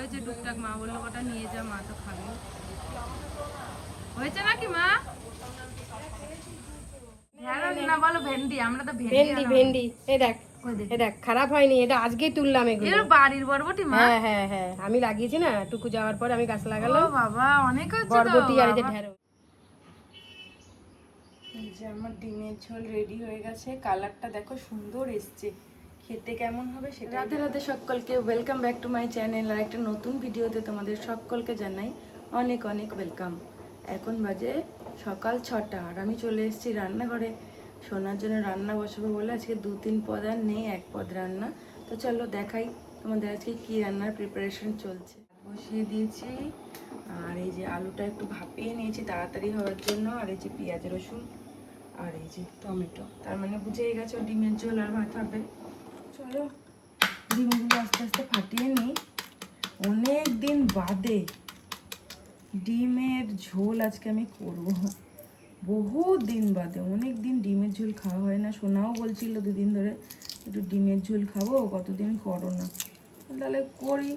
হয়েছে টুকটাক, মা বললো কটা নিয়ে যা, মা তো খাবে। হয়েছে নাকি মা? ঢেঁড়স না বলো ভেন্ডি, আমরা তো ভেন্ডি ভেন্ডি। এই দেখ, এই দেখ, খারাপ হয়নি, এটা আজকেই তুললাম এগুলো। এর বাড়ির বরবটি মা? হ্যাঁ হ্যাঁ হ্যাঁ, আমি লাগিয়েছি না, টুকু যাওয়ার পর আমি গাছ লাগালাম। ও বাবা, অনেক হচ্ছে তো বরবটি আর এই যে বাবা। ঢেঁড়স। এই যে আমার ডিমের ঝোল রেডি হয়ে গেছে, কালারটা দেখো সুন্দর এসছে, খেতে কেমন হবে সেটা। রাধে রাধে সকলকে, welcome back to my channel. আর একটা নতুন ভিডিওতে তোমাদের সকলকে জানাই অনেক অনেক ওয়েলকাম। এখন বাজে সকাল 6টা আর আমি চলে এসেছি রান্নাঘরে শোনার জন্য রান্না বসাবো বলে। আজকে 2-3 পদ আর নেই, 1 পদ রান্না। তো চলো দেখাই তোমাদের আজকে কি রান্নার প্রিপারেশন চলছে। বসিয়ে দিয়েছি আর এই যে আলুটা একটু ভাপিয়ে নিয়েছি তাড়াতাড়ি হওয়ার জন্য। আর এই যে পেঁয়াজ রসুন আর এই যে টমেটো, তার মানে বুঝেই গেছো ডিমের ঝোল আর ভাত হবে। চলো ডিমগুলো আস্তে আস্তে ফাটিয়ে নিই। অনেক দিন বাদে ডিমের ঝোল আজকে আমি করব, বহু দিন বাদে। অনেক দিন ডিমের ঝোল খাওয়া হয় না, সোনাও বলছিল 2 দিন ধরে একটু ডিমের ঝোল খাবো, কতদিন করো না, তাহলে করি।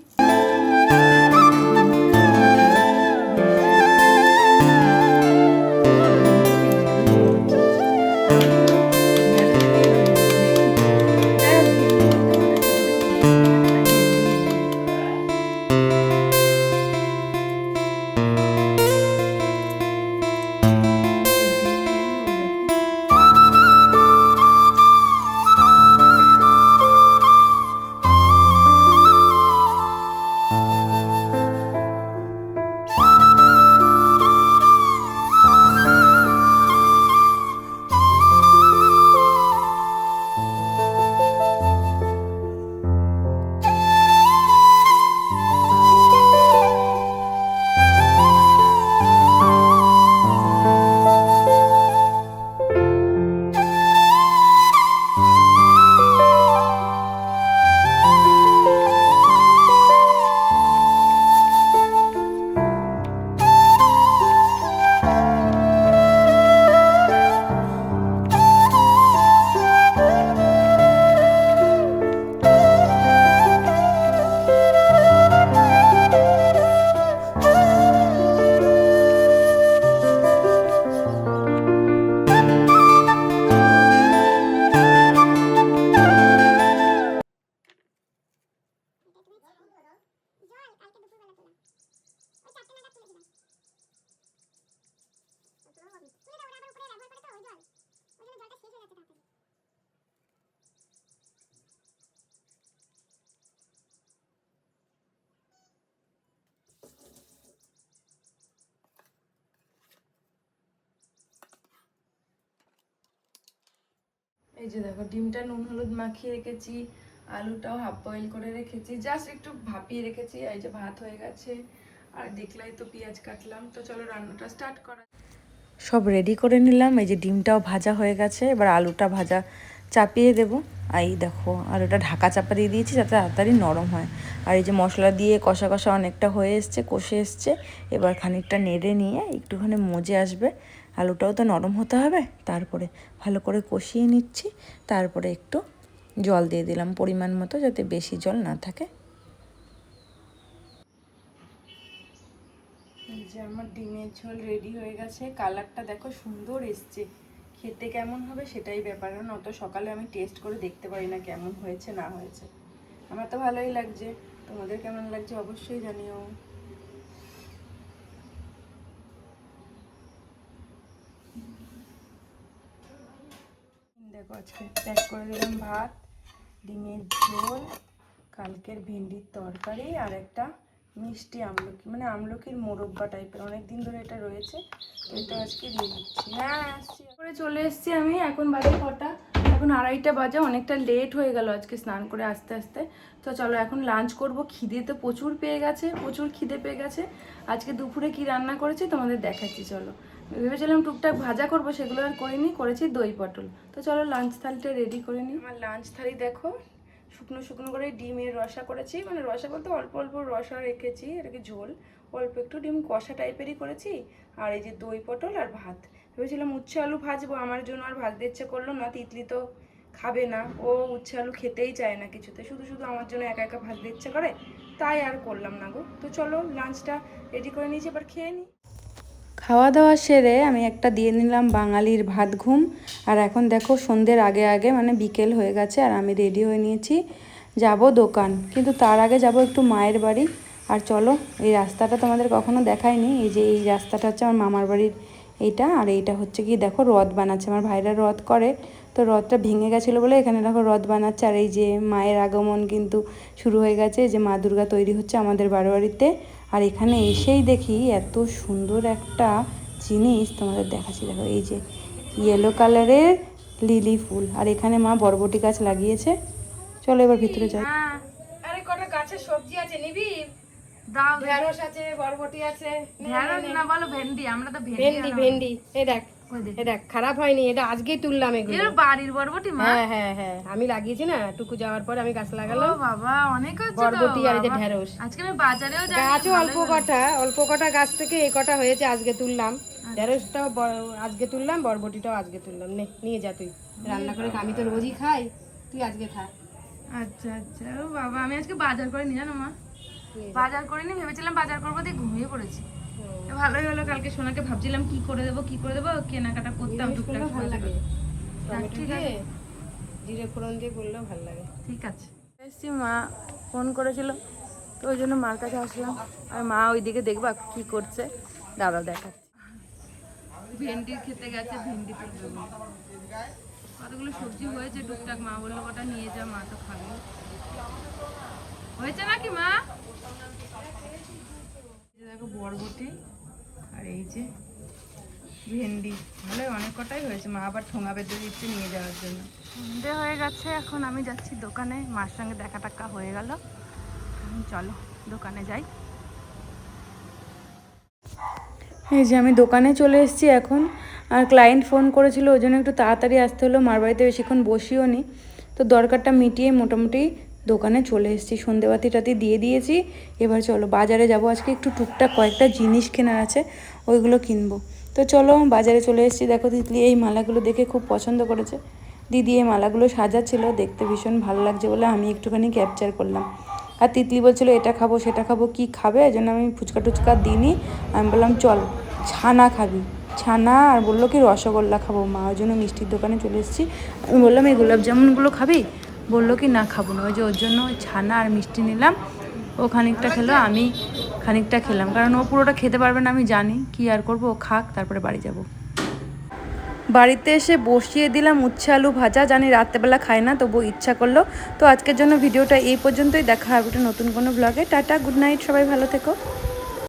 এই যে দেখো ডিমটা নুন হলুদ মাখিয়ে রেখেছি, আলুটাও হাফ বয়েল করে রেখেছি, জাস্ট একটু ভাপিয়ে রেখেছি। এই যে ভাত হয়ে গেছে আর দেখলাই তো পেঁয়াজ কাটলাম। তো চলো রান্নাটা স্টার্ট করা। সব রেডি করে নিলাম, এই যে ডিমটাও ভাজা হয়ে গেছে, এবার আলুটা ভাজা চাপিয়ে দেবো। আর এই দেখো আলুটা ঢাকা চাপা দিয়ে দিয়েছি যাতে তাড়াতাড়ি নরম হয়। আর এই যে মশলা দিয়ে কষা কষা অনেকটা হয়ে এসছে, কষে এসছে। এবার খানিকটা নেড়ে নিয়ে একটুখানি মজে আসবে, আলুটাও তো নরম হতে হবে। তারপরে ভালো করে কষিয়ে নিচ্ছি, তারপরে একটু জল দিয়ে দিলাম পরিমাণ মতো, যাতে বেশি জল না থাকে। এই যে আমার ডিমের ঝোল রেডি হয়ে গেছে, কালারটা দেখো সুন্দর এসছে, খেতে কেমন হবে সেটাই ব্যাপার। কারণ অত সকালে আমি টেস্ট করে দেখতে পারি না কেমন হয়েছে না হয়েছে। আমার তো ভালোই লাগছে, তোমাদের কেমন লাগছে অবশ্যই জানিও। দেখো আজকে প্যাক করে দিলাম ভাত, ডিমের ঝোল, কালকের ভেন্ডির তরকারি আর একটা মিষ্টি আমলকি, মানে আমলকির মোরব্বা টাইপের, অনেক দিন ধরে এটা রয়েছে, তো এটা আজকে দিয়ে দিচ্ছি। হ্যাঁ আসছি করে চলে এসেছি আমি। এখন বাজে কটা, এখন 2:30 বাজে, অনেকটা লেট হয়ে গেল আজকে স্নান করে আস্তে আস্তে। তো চলো এখন লাঞ্চ করব, খিদে তো প্রচুর পেয়ে গেছে, প্রচুর খিদে পেয়ে গেছে। আজকে দুপুরে কি রান্না করেছি তোমাদের দেখাচ্ছি। চলো, ভেবেছিলাম টুকটাক ভাজা করব, সেগুলো আর করিনি, করেছি দই পটল। তো চলো লাঞ্চ থালিটা রেডি করে নিই। আমার লাঞ্চ থালি দেখো শুকনো শুকনো করে ডিমের রসা করেছি, মানে রসা বলতে অল্প অল্প রসা রেখেছি, এটাকে ঝোল, অল্প একটু ডিম কষা টাইপেরই করেছি। আর এই যে দই পটল আর ভাত। ভেবেছিলাম উচ্ছে আলু ভাজবো, আমার জন্য আর ভাজতে ইচ্ছে করলো না, তিতলি তো খাবে না, ও উচ্ছে আলু খেতেই চায় না কিছুতে, শুধু শুধু আমার জন্য একা একা ভাজতে ইচ্ছে করে, তাই আর করলাম না গো। তো চলো লাঞ্চটা রেডি করে নিয়েছি, এবার খেয়ে নিই। খাওয়া দাওয়া সেরে আমি একটা দিয়ে নিলাম বাঙালির ভাত ঘুম। আর এখন দেখো সন্ধ্যের আগে আগে মানে বিকেল হয়ে গেছে, আর আমি রেডি হয়ে নিয়েছি, যাব দোকান। কিন্তু তার আগে যাব একটু মায়ের বাড়ি। আর চলো, এই রাস্তাটা তোমাদের কখনো দেখায়নি। এই যে এই রাস্তাটা হচ্ছে আমার মামার বাড়ির এইটা, আর এইটা হচ্ছে কি দেখো রথ বানাচ্ছে, আমার ভাইরা রথ করে, তো রথটা ভেঙে গেছিলো বলে এখানে দেখো রথ বানাচ্ছে। আর এই যে মায়ের আগমন কিন্তু শুরু হয়ে গেছে, যে মা দুর্গা তৈরি হচ্ছে আমাদের বাড়িতে। আর এখানে এসেই দেখি এত সুন্দর একটা জিনিস তোমাদের দেখাচ্ছি, দেখো এই যে ইয়েলো কালারের লিলি ফুল, আর এখানে মা বরবটি গাছ লাগিয়েছে। চলো এবার ভিতরে যাই। আরে কটা গাছের সবজি আছে নিবি? দাও, ঢেঁড়স আছে, বরবটি আছে। ঢেঁড়স না বলো ভেন্ডি, আমরা তো ভেন্ডি ভেন্ডি এই দেখ, এই দেখ খারাপ হয়নি, এটা আজকেই তুললাম এগুলো। এর বাড়ির বরবটি মা? হ্যাঁ হ্যাঁ হ্যাঁ, আমি লাগিয়েছি না, টুকু যাওয়ার পরে আমি গাছ লাগালাম। ও বাবা, অনেক হচ্ছে তো বরবটি আর এই যে বাবা। ঢেঁড়স। আজকে আমি বাজারেও যাই, গাছও অল্প কটা গাছ থেকে এই কটা হয়েছে, আজকে তুললাম। ঢেঁড়সটাও আজকে তুললাম, বরবটিটাও আজকে তুললাম। নে নিয়ে যা তুই রান্না করে, আমি তো রোজই খাই, তুই আজকে খা। আচ্ছা আচ্ছা। ও বাবা, আমি আজকে বাজার করিনি জানো মা, বাজার করিনি, ভেবেছিলাম বাজার করবো, দিয়ে ঘুমিয়ে পড়েছি। তো ভালোই হলো, কালকে সোনাকে ভাবছিলাম কি করে দেবো কেনাকাটা করতাম টুকটাক। ভালো লাগে, হ্যাঁ, টমেটো ঠিক দিয়ে আছে। জিরে ফোড়ন দিয়ে করলেও ভালো লাগে। ঠিক আছে। এসছি, মা ফোন করেছিল, তো ওই জন্য মার কাছে আসলাম। আর মা ওইদিকে দেখবা কি করছে, দাদা দেখাচ্ছে। ভেন্ডি খেতে গেছে, ভেন্ডি তুলবে বলে। কতগুলো সবজি হয়েছে টুকটাক, মা বললো কটা নিয়ে যা, মা তো খাবে। হয়েছে নাকি মা? দেখো বরবটি আর এই যে ভেন্ডি, ভালোই অনেক কটাই হয়েছে। মা আবার ঠোঙা বেঁধে দিচ্ছে নিয়ে যাওয়ার জন্য। সন্ধে হয়ে গেছে, এখন আমি যাচ্ছি দোকানে। মার সঙ্গে দেখা টাক্কা হয়ে গেল, চলো দোকানে যাই। এই যে আমি দোকানে চলে এসেছি এখন। আর ক্লায়েন্ট ফোন করেছিল, ওই জন্য একটু তাড়াতাড়ি আসতে হলো। মার বাড়িতে বেশিক্ষণ বসিও নি, তো দরকারটা মিটিয়ে মোটামুটি দোকানে চলে এসেছি। সন্ধেবাতি টাতি দিয়ে দিয়েছি। এবার চলো বাজারে যাব, আজকে একটু টুকটাক কয়েকটা জিনিস কেনার আছে, ওইগুলো কিনবো। তো চলো বাজারে চলে এসেছি। দেখো তিতলি এই মালাগুলো দেখে খুব পছন্দ করেছে। দিদি এই মালাগুলো সাজাচ্ছিল, দেখতে ভীষণ ভালো লাগছে বলে আমি একটুখানি ক্যাপচার করলাম। আর তিতলি বলছিলো এটা খাবো সেটা খাবো, কি খাবে? এই জন্য আমি ফুচকা টুচকা দিইনি। আমি বললাম চল ছানা খাবি, ছানা, আর বললো কি রসগোল্লা খাবো মা, ওই জন্য মিষ্টির দোকানে চলে এসেছি। আমি বললাম এই গোলাপ জামুনগুলো খাবি? বললো কি না খাবো না। ওই যে ওর জন্য ওই ছানা আর মিষ্টি নিলাম। ও খানিকটা খেলো, আমি খানিকটা খেলাম, কারণ ও পুরোটা খেতে পারবে না আমি জানি। কি আর করবো, ও খাক, তারপরে বাড়ি যাব। বাড়িতে এসে বসিয়ে দিলাম উচ্ছে আলু ভাজা, জানি রাত্রেবেলা খায় না, তবু ইচ্ছা করলো। তো আজকের জন্য ভিডিওটা এই পর্যন্তই, দেখা হবে একটা নতুন কোনো ব্লগে। টাটা, গুড নাইট, সবাই ভালো থেকো।